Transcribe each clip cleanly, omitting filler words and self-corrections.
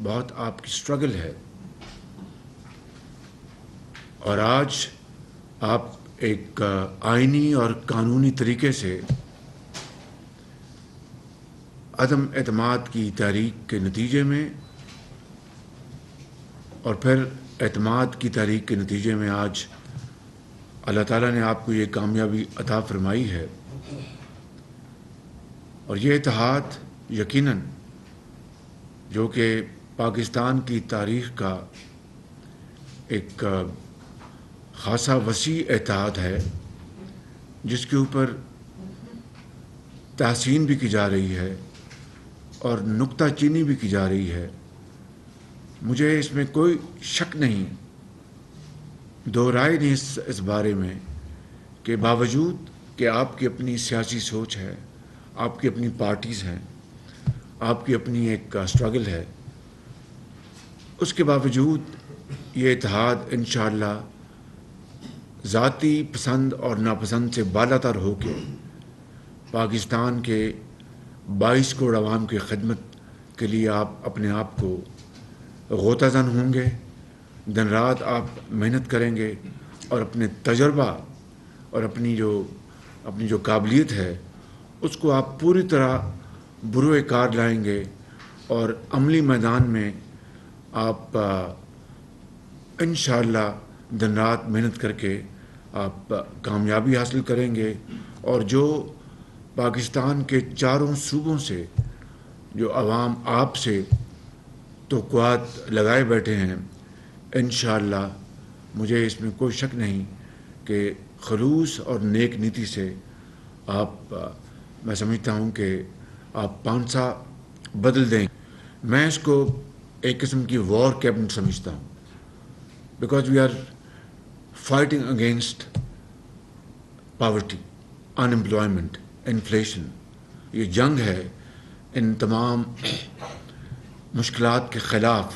بہت آپ کی سٹرگل ہے، اور آج آپ ایک آئینی اور قانونی طریقے سے عدم اعتماد کی تحریک کے نتیجے میں اور پھر اعتماد کی تحریک کے نتیجے میں آج اللہ تعالیٰ نے آپ کو یہ کامیابی عطا فرمائی ہے. اور یہ اتحاد یقیناً جو کہ پاکستان کی تاریخ کا ایک خاصا وسیع اتحاد ہے، جس کے اوپر تحسین بھی کی جا رہی ہے اور نکتہ چینی بھی کی جا رہی ہے. مجھے اس میں کوئی شک نہیں، دو رائے نہیں اس بارے میں کہ باوجود کہ آپ کی اپنی سیاسی سوچ ہے، آپ کی اپنی پارٹیز ہیں، آپ کی اپنی ایک سٹرگل ہے، اس کے باوجود یہ اتحاد انشاءاللہ ذاتی پسند اور ناپسند سے بالا تر ہو کے پاکستان کے 22 کروڑ عوام کی خدمت کے لیے آپ اپنے آپ کو غوطہ زن ہوں گے. دن رات آپ محنت کریں گے اور اپنے تجربہ اور اپنی جو قابلیت ہے اس کو آپ پوری طرح بروئے کار لائیں گے، اور عملی میدان میں آپ انشاءاللہ دن رات محنت کر کے آپ کامیابی حاصل کریں گے. اور جو پاکستان کے چاروں صوبوں سے جو عوام آپ سے توقعات لگائے بیٹھے ہیں، انشاءاللہ مجھے اس میں کوئی شک نہیں کہ خلوص اور نیک نیتی سے آپ میں سمجھتا ہوں کہ آپ پانسا بدل دیں. میں اس کو ایک قسم کی وار کیبنٹ سمجھتا ہوں، because we are fighting against poverty, unemployment, inflation. یہ جنگ ہے ان تمام مشکلات کے خلاف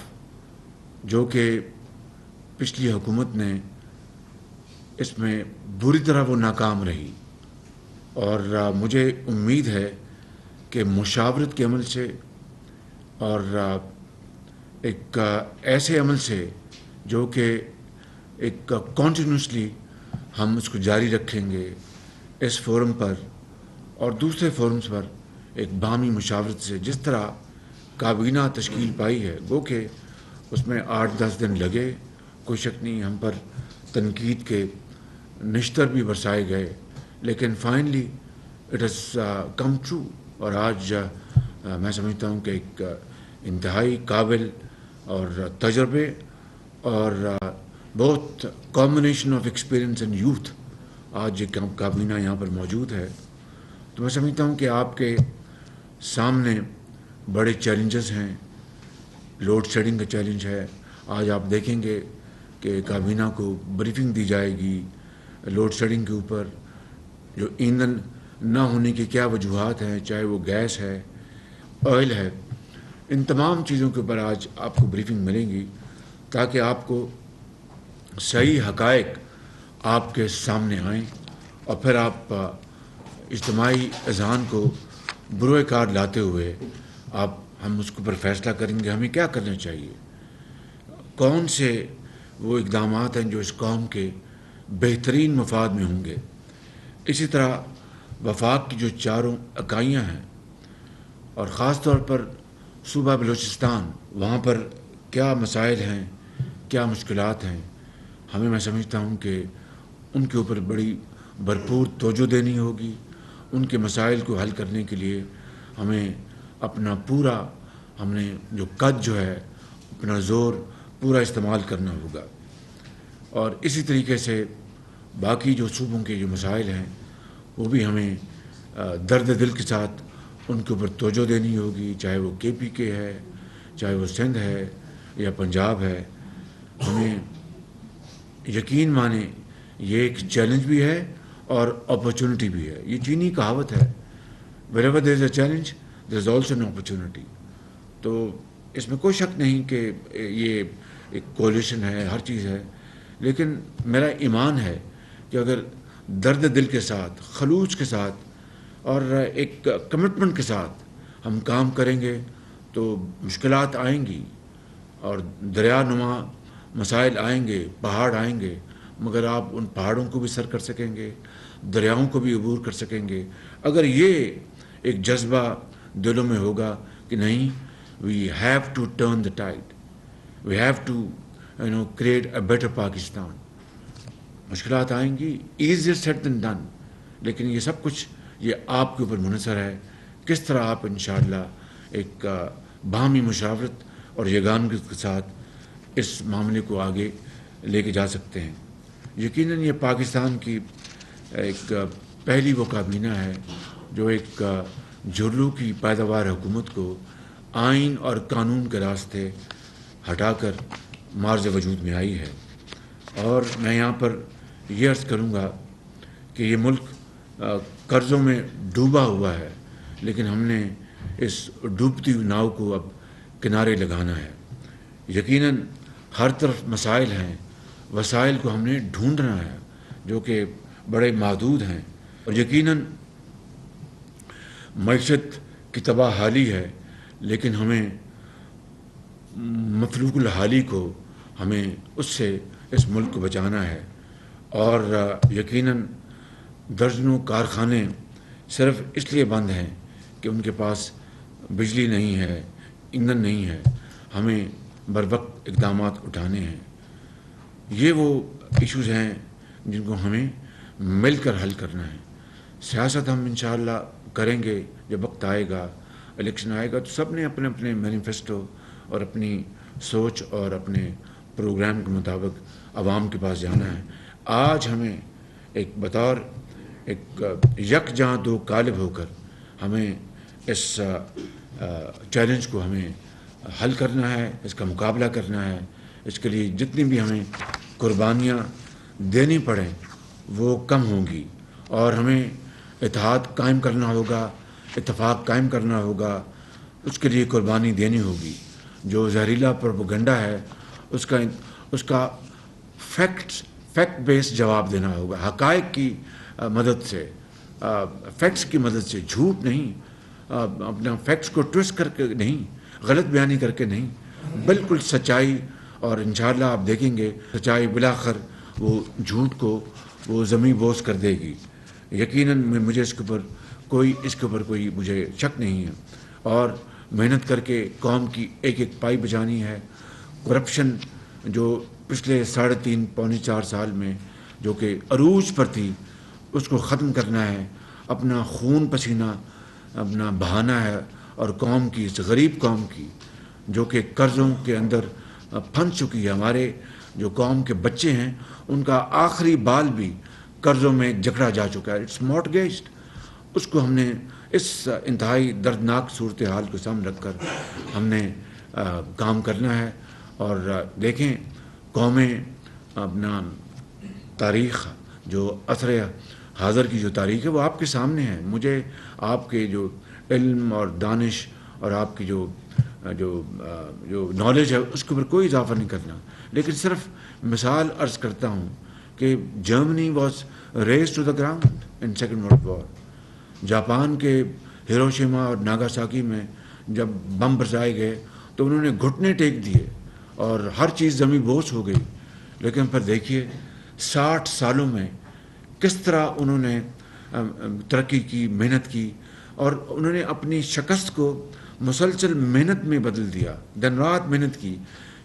جو کہ پچھلی حکومت نے اس میں بری طرح وہ ناکام رہی. اور مجھے امید ہے کہ مشاورت کے عمل سے اور ایک ایسے عمل سے جو کہ ایک کنٹینیوسلی ہم اس کو جاری رکھیں گے اس فورم پر اور دوسرے فورمز پر، ایک باہمی مشاورت سے. جس طرح کابینہ تشکیل پائی ہے، گو کہ اس میں 8-10 دن لگے، کوئی شک نہیں، ہم پر تنقید کے نشتر بھی برسائے گئے، لیکن finally it has come true. اور آج میں سمجھتا ہوں کہ ایک انتہائی قابل اور تجربے اور بہت combination of experience and youth آج یہ کابینہ یہاں پر موجود ہے. تو میں سمجھتا ہوں کہ آپ کے سامنے بڑے چیلنجز ہیں. لوڈ شیڈنگ کا چیلنج ہے. آج آپ دیکھیں گے کہ کابینہ کو بریفنگ دی جائے گی لوڈ شیڈنگ کے اوپر، جو ایندھن نہ ہونے کی کیا وجوہات ہیں، چاہے وہ گیس ہے، آئل ہے، ان تمام چیزوں کے اوپر آج آپ کو بریفنگ ملیں گی تاکہ آپ کو صحیح حقائق آپ کے سامنے آئیں، اور پھر آپ اجتماعی اذہان کو بروئے کار لاتے ہوئے ہم اس کے اوپر فیصلہ کریں گے ہمیں کیا کرنا چاہیے، کون سے وہ اقدامات ہیں جو اس قوم کے بہترین مفاد میں ہوں گے. اسی طرح وفاق کی جو چاروں اکائیاں ہیں، اور خاص طور پر صوبہ بلوچستان، وہاں پر کیا مسائل ہیں، کیا مشکلات ہیں، ہمیں میں سمجھتا ہوں کہ ان کے اوپر بڑی بھرپور توجہ دینی ہوگی. ان کے مسائل کو حل کرنے کے لیے ہمیں اپنا پورا ہم نے جو قد جو ہے اپنا زور پورا استعمال کرنا ہوگا. اور اسی طریقے سے باقی جو صوبوں کے جو مسائل ہیں وہ بھی ہمیں درد دل کے ساتھ ان کے اوپر توجہ دینی ہوگی، چاہے وہ KPK ہے، چاہے وہ سندھ ہے یا پنجاب ہے. ہمیں یقین مانیں یہ ایک چیلنج بھی ہے اور اپرچونٹی بھی ہے. یہ چینی کہاوت ہے، wherever there is a challenge there is also an opportunity. تو اس میں کوئی شک نہیں کہ یہ ایک کولیشن ہے، ہر چیز ہے، لیکن میرا ایمان ہے کہ اگر درد دل کے ساتھ، خلوص کے ساتھ اور ایک کمٹمنٹ کے ساتھ ہم کام کریں گے تو مشکلات آئیں گی، اور دریا نما مسائل آئیں گے، پہاڑ آئیں گے، مگر آپ ان پہاڑوں کو بھی سر کر سکیں گے، دریاؤں کو بھی عبور کر سکیں گے اگر یہ ایک جذبہ دلوں میں ہوگا کہ نہیں، we have to turn the tide, we have to create a better Pakistan. مشکلات آئیں گی، ایزیئر سیڈ دین ڈن، لیکن یہ سب کچھ یہ آپ کے اوپر منحصر ہے کس طرح آپ انشاءاللہ ایک باہمی مشاورت اور یگانگی کے ساتھ اس معاملے کو آگے لے کے جا سکتے ہیں. یقیناً یہ پاکستان کی ایک پہلی وہ کابینہ ہے جو ایک جھرلو کی پیداوار حکومت کو آئین اور قانون کے راستے ہٹا کر معرض وجود میں آئی ہے. اور میں یہاں پر یہ عرض کروں گا کہ یہ ملک قرضوں میں ڈوبا ہوا ہے، لیکن ہم نے اس ڈوبتی ہوئی ناؤ کو اب کنارے لگانا ہے. یقیناً ہر طرف مسائل ہیں، وسائل کو ہم نے ڈھونڈنا ہے جو کہ بڑے محدود ہیں، اور یقیناً معیشت کی تباہ حالی ہے، لیکن ہمیں مفلوق الحالی کو ہمیں اس سے اس ملک کو بچانا ہے. اور یقیناً درجنوں کارخانے صرف اس لیے بند ہیں کہ ان کے پاس بجلی نہیں ہے، ایندھن نہیں ہے. ہمیں بروقت اقدامات اٹھانے ہیں. یہ وہ ایشوز ہیں جن کو ہمیں مل کر حل کرنا ہے. سیاست ہم انشاءاللہ کریں گے جب وقت آئے گا، الیکشن آئے گا، تو سب نے اپنے اپنے مینیفیسٹو اور اپنی سوچ اور اپنے پروگرام کے مطابق عوام کے پاس جانا ہے. آج ہمیں ایک بطور ایک یکجاں دو قالب ہو کر ہمیں اس چیلنج کو ہمیں حل کرنا ہے، اس کا مقابلہ کرنا ہے. اس کے لیے جتنی بھی ہمیں قربانیاں دینی پڑیں وہ کم ہوں گی، اور ہمیں اتحاد قائم کرنا ہوگا، اتفاق قائم کرنا ہوگا. اس کے لیے قربانی دینی ہوگی. جو زہریلا پروپیگنڈا ہے اس کا فیکٹ بیس جواب دینا ہوگا، حقائق کی مدد سے، فیکٹس کی مدد سے، جھوٹ نہیں، اپنا فیکٹس کو ٹویسٹ کر کے نہیں، غلط بیانی کر کے نہیں، بالکل سچائی. اور انشاءاللہ آپ دیکھیں گے سچائی بلاخر وہ جھوٹ کو وہ زمیں بوس کر دے گی. یقیناً مجھے اس کے اوپر کوئی مجھے شک نہیں ہے. اور محنت کر کے قوم کی ایک ایک پائی بچانی ہے. کرپشن جو پچھلے 3.5 پونے 4 سال میں جو کہ عروج پر تھی، اس کو ختم کرنا ہے. اپنا خون پسینہ اپنا بہانا ہے، اور قوم کی، اس غریب قوم کی جو کہ قرضوں کے اندر پھنس چکی ہے. ہمارے جو قوم کے بچے ہیں ان کا آخری بال بھی قرضوں میں جکڑا جا چکا ہے. اٹس مارٹگیجڈ. اس کو ہم نے اس انتہائی دردناک صورتحال کو سامنے رکھ کر ہم نے کام کرنا ہے. اور دیکھیں قومیں اپنا تاریخ جو عصر حاضر کی جو تاریخ ہے وہ آپ کے سامنے ہے. مجھے آپ کے جو علم اور دانش اور آپ کی جو نالج ہے اس کے اوپر کوئی اضافہ نہیں کرنا، لیکن صرف مثال عرض کرتا ہوں کہ Germany was razed to the ground in second world war. Japan کے ہیروشیما اور ناگاساکی میں جب بم برسائے گئے تو انہوں نے گھٹنے ٹیک دیے اور ہر چیز زمیں بوس ہو گئی. لیکن پھر دیکھیے 60 سالوں میں کس طرح انہوں نے ترقی کی، محنت کی، اور انہوں نے اپنی شکست کو مسلسل محنت میں بدل دیا. دن رات محنت کی.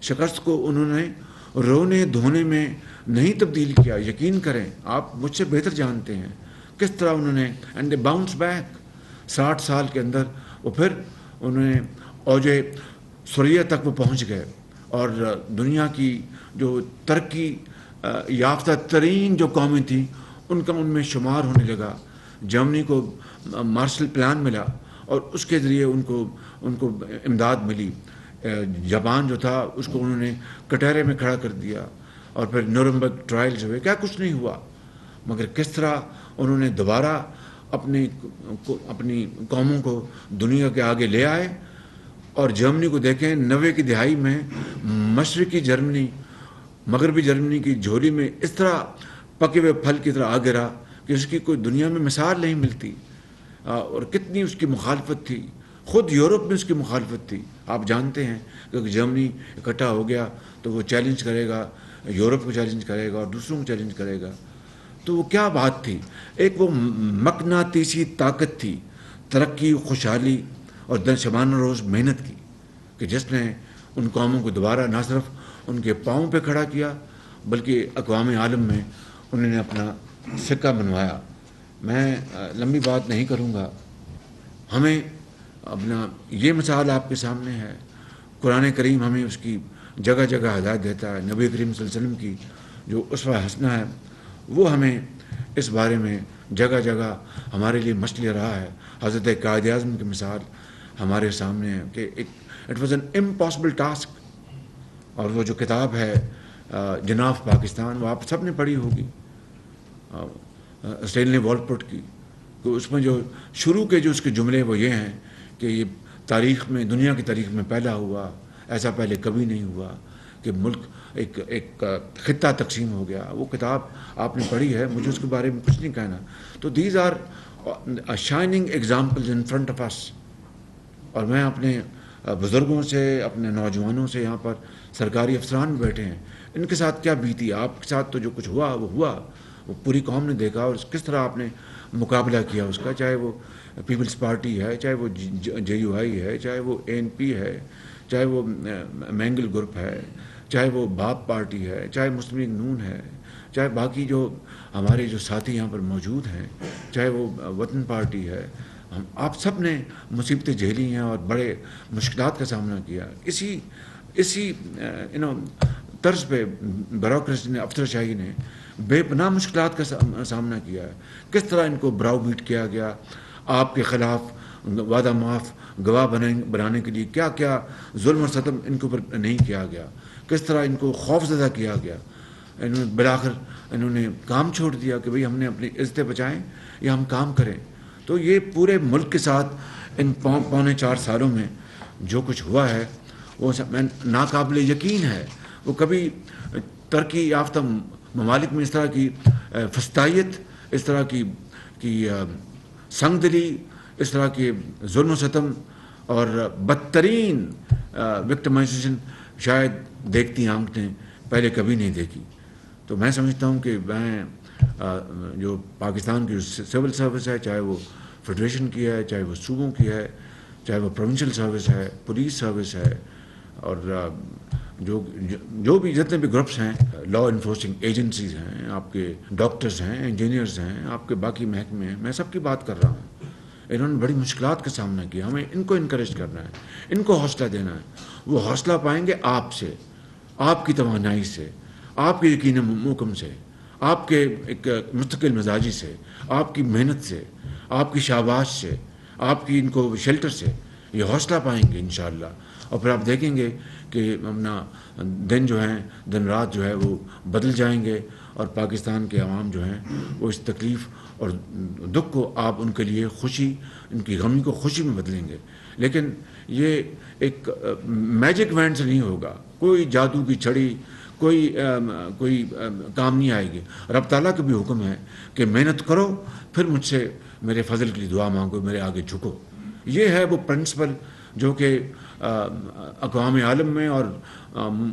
شکست کو انہوں نے رونے دھونے میں نہیں تبدیل کیا. یقین کریں، آپ مجھ سے بہتر جانتے ہیں کس طرح انہوں نے اینڈ دے باؤنس بیک. 60 سال کے اندر وہ پھر انہوں نے اوج سریا تک وہ پہنچ گئے، اور دنیا کی جو ترقی یافتہ ترین جو قومیں تھیں ان کا ان میں شمار ہونے لگا. جرمنی کو مارشل پلان ملا اور اس کے ذریعے ان کو امداد ملی. جاپان جو تھا اس کو انہوں نے کٹہرے میں کھڑا کر دیا، اور پھر نورمبرگ ٹرائلز ہوئے. کیا کچھ نہیں ہوا، مگر کس طرح انہوں نے دوبارہ اپنی قوموں کو دنیا کے آگے لے آئے. اور جرمنی کو دیکھیں 90 کی دہائی میں مشرقی جرمنی مغربی جرمنی کی جھولی میں اس طرح پکے ہوئے پھل کی طرح آ گرا کہ اس کی کوئی دنیا میں مثال نہیں ملتی. اور کتنی اس کی مخالفت تھی، خود یورپ میں اس کی مخالفت تھی. آپ جانتے ہیں کہ جرمنی اکٹھا ہو گیا تو وہ چیلنج کرے گا، یورپ کو چیلنج کرے گا اور دوسروں کو چیلنج کرے گا. تو وہ کیا بات تھی؟ ایک وہ مقناطیسی طاقت تھی ترقی، خوشحالی اور شبانہ روز محنت کی، کہ جس نے ان قوموں کو دوبارہ نہ صرف ان کے پاؤں پہ کھڑا کیا بلکہ اقوام عالم میں انہوں نے اپنا سکہ بنوایا. میں لمبی بات نہیں کروں گا. ہمیں اپنا یہ مثال آپ کے سامنے ہے. قرآن کریم ہمیں اس کی جگہ جگہ ہدایت دیتا ہے. نبی کریم صلی اللہ علیہ وسلم کی جو اسوہ حسنہ ہے وہ ہمیں اس بارے میں جگہ جگہ ہمارے لیے مشعل رہا ہے. حضرت قائد اعظم کی مثال ہمارے سامنے ہے کہ it was an impossible task. اور وہ جو کتاب ہے جناح آف پاکستان، وہ آپ سب نے پڑھی ہوگی، اسٹینلی والپورٹ کی. تو اس میں جو شروع کے جو اس کے جملے وہ یہ ہیں کہ یہ تاریخ میں، دنیا کی تاریخ میں پہلا ہوا، ایسا پہلے کبھی نہیں ہوا کہ ملک ایک خطہ تقسیم ہو گیا. وہ کتاب آپ نے پڑھی ہے، مجھے اس کے بارے میں کچھ نہیں کہنا. تو these are shining examples in front of us. اور میں اپنے بزرگوں سے، اپنے نوجوانوں سے، یہاں پر سرکاری افسران بیٹھے ہیں، ان کے ساتھ کیا بیتی. آپ کے ساتھ تو جو کچھ ہوا وہ ہوا، وہ پوری قوم نے دیکھا، اور کس طرح آپ نے مقابلہ کیا اس کا. چاہے وہ پیپلز پارٹی ہے، چاہے وہ جے یو آئی ہے، چاہے وہ اے این پی ہے، چاہے وہ مینگل گروپ ہے، چاہے وہ باپ پارٹی ہے، چاہے مسلم لیگ نون ہے، چاہے باقی جو ہمارے جو ساتھی یہاں پر موجود ہیں، چاہے وہ وطن پارٹی ہے. آپ سب نے مصیبتیں جھیلی ہیں اور بڑے مشکلات کا سامنا کیا. اسی طرز پہ بیوروکریسی نے، افسر شاہی نے بے پناہ مشکلات کا سامنا کیا ہے. کس طرح ان کو براؤ بیٹ کیا گیا، آپ کے خلاف وعدہ معاف گواہ بنانے کے لیے کیا کیا ظلم اور ستم ان کے اوپر نہیں کیا گیا، کس طرح ان کو خوف زدہ کیا گیا. بالآخر انہوں نے کام چھوڑ دیا کہ بھئی ہم نے اپنی عزتیں بچائیں یا ہم کام کریں. تو یہ پورے ملک کے ساتھ ان 4.25 سالوں میں جو کچھ ہوا ہے وہ ناقابل یقین ہے. وہ کبھی ترقی یافتہ ممالک میں اس طرح کی فسطائیت، اس طرح کی سنگ دلی، اس طرح کے ظلم و ستم اور بدترین وکٹمائزیشن شاید دیکھتی آنکھیں پہلے کبھی نہیں دیکھی. تو میں سمجھتا ہوں کہ میں جو پاکستان کی سول سروس ہے، چاہے وہ فیڈریشن کی ہے، چاہے وہ صوبوں کی ہے، چاہے وہ پروونشل سروس ہے، پولیس سروس ہے، اور جو بھی جتنے بھی گروپس ہیں، لا انفورسنگ ایجنسیز ہیں، آپ کے ڈاکٹرز ہیں، انجینئرز ہیں، آپ کے باقی محکمے ہیں، میں سب کی بات کر رہا ہوں. انہوں نے بڑی مشکلات کا سامنا کیا. ہمیں ان کو انکریج کرنا ہے، ان کو حوصلہ دینا ہے. وہ حوصلہ پائیں گے آپ سے، آپ کی توانائی سے، آپ کے یقین محکم سے، آپ کے ایک مستقل مزاجی سے، آپ کی محنت سے، آپ کی شاباش سے، آپ کی ان کو شیلٹر سے. یہ حوصلہ پائیں گے انشاءاللہ. اور پھر آپ دیکھیں گے کہ اپنا دن جو ہیں، دن رات جو ہے وہ بدل جائیں گے، اور پاکستان کے عوام جو ہیں وہ اس تکلیف اور دکھ کو آپ ان کے لیے خوشی، ان کی غمی کو خوشی میں بدلیں گے. لیکن یہ ایک میجک وینڈ سے نہیں ہوگا، کوئی جادو کی چھڑی، کوئی کام نہیں آئے گی. رب تعالیٰ کا بھی حکم ہے کہ محنت کرو، پھر مجھ سے میرے فضل کے لیے دعا مانگو، میرے آگے جھکو. یہ ہے وہ پرنسپل جو کہ اقوام عالم میں اور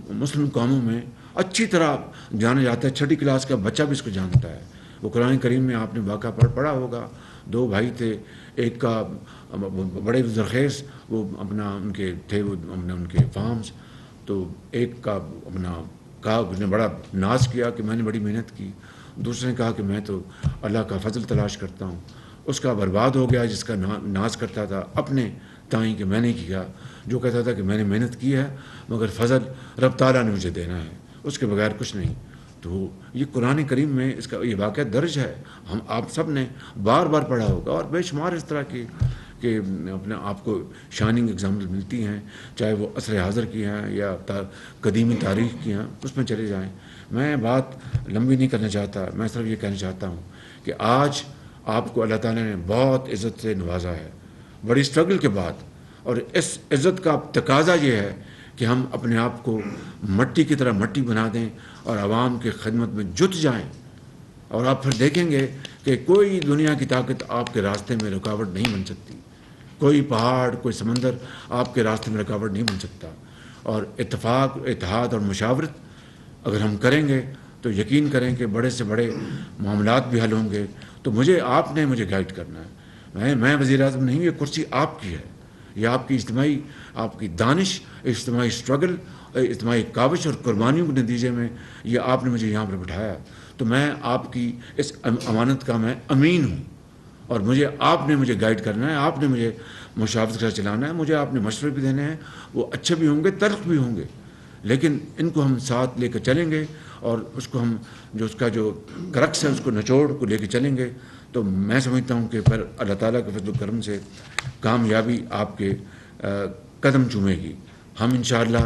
مسلم قوموں میں اچھی طرح جانا جاتا ہے. 6ٹھی کلاس کا بچہ بھی اس کو جانتا ہے. وہ قرآن کریم میں آپ نے واقعہ پڑھا ہوگا. 2 بھائی تھے، ایک کا بڑے زرخیز وہ اپنا ان کے تھے، وہ ان کے فارمز. تو ایک کا اپنا کہا، اس نے بڑا ناز کیا کہ میں نے بڑی محنت کی. دوسرے نے کہا کہ میں تو اللہ کا فضل تلاش کرتا ہوں. اس کا برباد ہو گیا جس کا ناز کرتا تھا اپنے تائیں کہ میں نے کیا، جو کہتا تھا کہ میں نے محنت کی ہے مگر فضل رب تعالیٰ نے مجھے دینا ہے، اس کے بغیر کچھ نہیں. تو یہ قرآن کریم میں اس کا یہ واقعہ درج ہے. ہم آپ سب نے بار بار پڑھا ہوگا، اور بے شمار اس طرح کی کہ اپنے آپ کو شائننگ ایگزامپل ملتی ہیں، چاہے وہ عصر حاضر کی ہیں یا قدیمی تاریخ کی ہیں. اس میں چلے جائیں. میں بات لمبی نہیں کرنا چاہتا، میں صرف یہ کہنا چاہتا ہوں کہ آج آپ کو اللہ تعالیٰ نے بہت عزت سے نوازا ہے، بڑی اسٹرگل کے بعد. اور اس عزت کا تقاضا یہ ہے کہ ہم اپنے آپ کو مٹی کی طرح مٹی بنا دیں اور عوام کی خدمت میں جت جائیں. اور آپ پھر دیکھیں گے کہ کوئی دنیا کی طاقت آپ کے راستے میں رکاوٹ نہیں بن سکتی. کوئی پہاڑ، کوئی سمندر آپ کے راستے میں رکاوٹ نہیں بن سکتا. اور اتفاق، اتحاد اور مشاورت اگر ہم کریں گے تو یقین کریں کہ بڑے سے بڑے معاملات بھی حل ہوں گے. تو آپ نے مجھے گائیڈ کرنا ہے. میں وزیر اعظم نہیں ہوں، یہ کرسی آپ کی ہے. یہ آپ کی اجتماعی، آپ کی دانش، اجتماعی اسٹرگل، اجتماعی کاوش اور قربانیوں کے نتیجے میں یہ آپ نے مجھے یہاں پر بٹھایا. تو میں آپ کی اس امانت کا میں امین ہوں. اور آپ نے مجھے گائیڈ کرنا ہے، آپ نے مجھے مشاورت کے ساتھ چلانا ہے. مجھے آپ نے مشورے بھی دینے ہیں، وہ اچھے بھی ہوں گے، تلخ بھی ہوں گے، لیکن ان کو ہم ساتھ لے کر چلیں گے اور اس کو ہم اس کا جو کرکس ہے اس کو نچوڑ کو لے کے چلیں گے. تو میں سمجھتا ہوں کہ پھر اللہ تعالیٰ کے فضل و کرم سے کامیابی آپ کے قدم چومے گی. ہم انشاءاللہ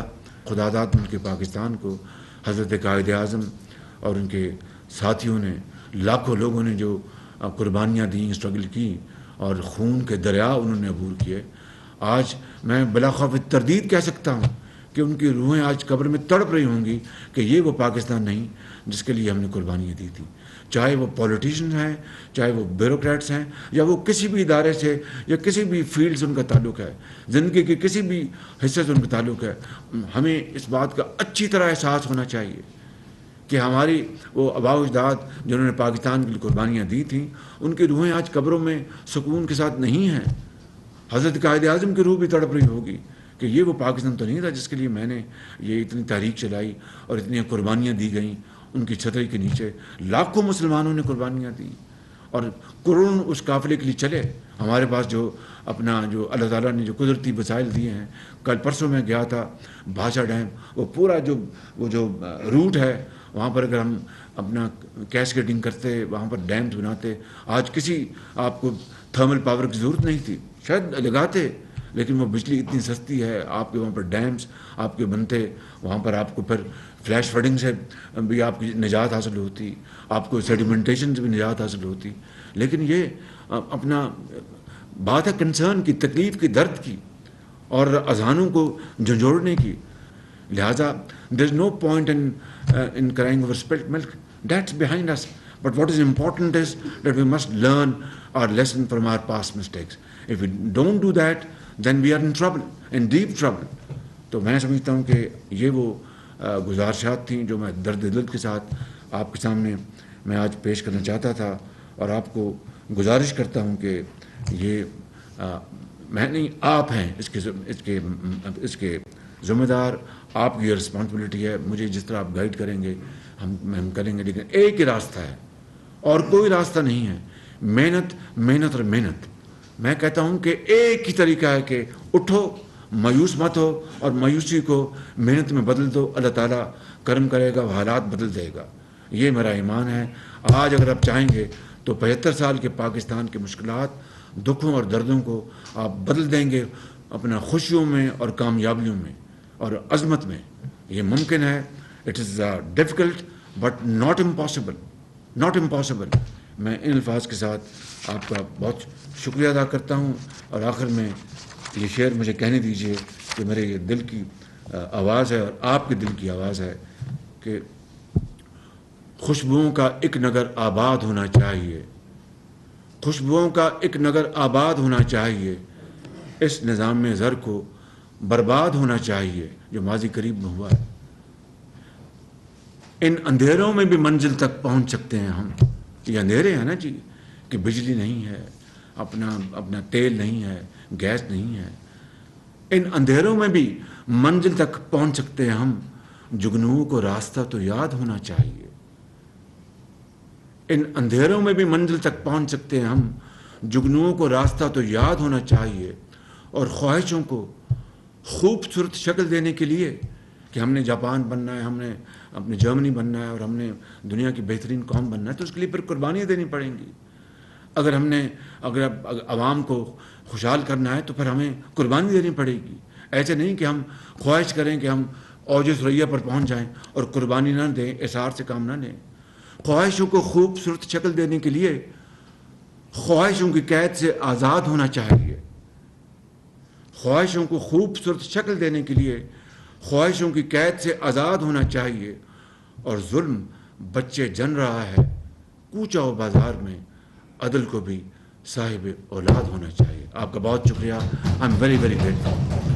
خداداد ملک پاکستان کو حضرت قائد اعظم اور ان کے ساتھیوں نے، لاکھوں لوگوں نے جو قربانیاں دیں، اسٹرگل کی اور خون کے دریا انہوں نے عبور کیے، آج میں بلا خوف تردید کہہ سکتا ہوں کہ ان کی روحیں آج قبر میں تڑپ رہی ہوں گی کہ یہ وہ پاکستان نہیں جس کے لیے ہم نے قربانیاں دی تھیں. چاہے وہ پولیٹیشین ہیں، چاہے وہ بیوروکریٹس ہیں، یا وہ کسی بھی ادارے سے یا کسی بھی فیلڈ سے ان کا تعلق ہے، زندگی کے کسی بھی حصے سے ان کا تعلق ہے. ہمیں اس بات کا اچھی طرح احساس ہونا چاہیے کہ ہماری وہ آباء و اجداد جنہوں نے پاکستان کے لیے قربانیاں دی تھیں، ان کی روحیں آج قبروں میں سکون کے ساتھ نہیں ہیں. حضرت قائد اعظم کی روح بھی تڑپ رہی ہوگی کہ یہ وہ پاکستان تو نہیں تھا جس کے لیے میں نے یہ اتنی تحریک چلائی اور اتنی قربانیاں دی گئیں. ان کی چھتری کے نیچے لاکھوں مسلمانوں نے قربانیاں دیں اور قرون اس قافلے کے لیے چلے. ہمارے پاس جو اللہ تعالیٰ نے جو قدرتی وسائل دیے ہیں، کل پرسوں میں گیا تھا بھاشا ڈیم، وہ پورا جو روٹ ہے وہاں پر اگر ہم اپنا کیسکیڈنگ کرتے، وہاں پر ڈیمز بناتے، آج کسی آپ کو تھرمل پاور کی ضرورت نہیں تھی، شاید لگاتے، لیکن وہ بجلی اتنی سستی ہے، آپ کے وہاں پر ڈیمز آپ کے بنتے، وہاں پر آپ کو پھر فلیش فلڈنگ سے بھی آپ کی نجات حاصل ہوتی، آپ کو سیڈیمنٹیشن سے بھی نجات حاصل ہوتی. لیکن یہ اپنا بات ہے کنسرن کی، تکلیف کی، درد کی اور اذہانوں کو جھنجھوڑنے کی. لہٰذا there is no point in crying over spilt milk. That's behind us. But what is important is that we must learn our lesson from our past mistakes. If we don't do that, then we are in trouble, in deep trouble. تو میں سمجھتا ہوں کہ یہ وہ گزارشات تھیں جو میں درد دل کے ساتھ آپ کے سامنے میں آج پیش کرنا چاہتا تھا. اور آپ کو گزارش کرتا ہوں کہ یہ میں نہیں، آپ ہیں اس کے ذمہ دار، آپ کی یہ رسپانسبلٹی ہے. مجھے جس طرح آپ گائیڈ کریں گے ہم کریں گے، لیکن ایک ہی راستہ ہے اور کوئی راستہ نہیں ہے. محنت، محنت اور محنت. میں کہتا ہوں کہ ایک ہی طریقہ ہے کہ اٹھو، مایوس مت ہو اور مایوسی کو محنت میں بدل دو. اللہ تعالیٰ کرم کرے گا، حالات بدل دے گا. یہ میرا ایمان ہے. آج اگر آپ چاہیں گے تو 75 سال کے پاکستان کے مشکلات، دکھوں اور دردوں کو آپ بدل دیں گے اپنا خوشیوں میں اور کامیابیوں میں اور عظمت میں. یہ ممکن ہے. It is difficult but not impossible, not impossible. میں ان الفاظ کے ساتھ آپ کا بہت شکریہ ادا کرتا ہوں. اور آخر میں یہ شعر مجھے کہنے دیجیے کہ میرے یہ دل کی آواز ہے اور آپ کے دل کی آواز ہے کہ خوشبوؤں کا ایک نگر آباد ہونا چاہیے، خوشبوؤں کا ایک نگر آباد ہونا چاہیے. اس نظام میں زر کو برباد ہونا چاہیے جو ماضی قریب میں ہوا ہے. ان اندھیروں میں بھی منزل تک پہنچ سکتے ہیں ہم. یہ اندھیرے ہیں نا جی، کہ بجلی نہیں ہے، اپنا تیل نہیں ہے، گیس نہیں ہے. ان اندھیروں میں بھی منزل تک پہنچ سکتے ہیں ہم. جگنوؤں کو راستہ تو یاد ہونا چاہیے. ان اندھیروں میں بھی منزل تک پہنچ سکتے ہیں ہم. جگنوؤں کو راستہ تو یاد ہونا چاہیے. اور خواہشوں کو خوبصورت شکل دینے کے لیے کہ ہم نے جاپان بننا ہے، ہم نے اپنے جرمنی بننا ہے اور ہم نے دنیا کی بہترین قوم بننا ہے، تو اس کے لیے پھر قربانیاں دینی پڑیں گی. اگر عوام کو خوشحال کرنا ہے تو پھر ہمیں قربانی دینی پڑے گی. ایسے نہیں کہ ہم خواہش کریں کہ ہم اوج ثریا پر پہنچ جائیں اور قربانی نہ دیں، اثار سے کام نہ لیں. خواہشوں کو خوبصورت شکل دینے کے لیے خواہشوں کی قید سے آزاد ہونا چاہیے. خواہشوں کو خوبصورت شکل دینے کے لیے خواہشوں کی قید سے آزاد ہونا چاہیے. اور ظلم بچے جن رہا ہے کوچہ و بازار میں، عدل کو بھی صاحب اولاد ہونا چاہیے. آپ کا بہت شکریہ. I am very very grateful.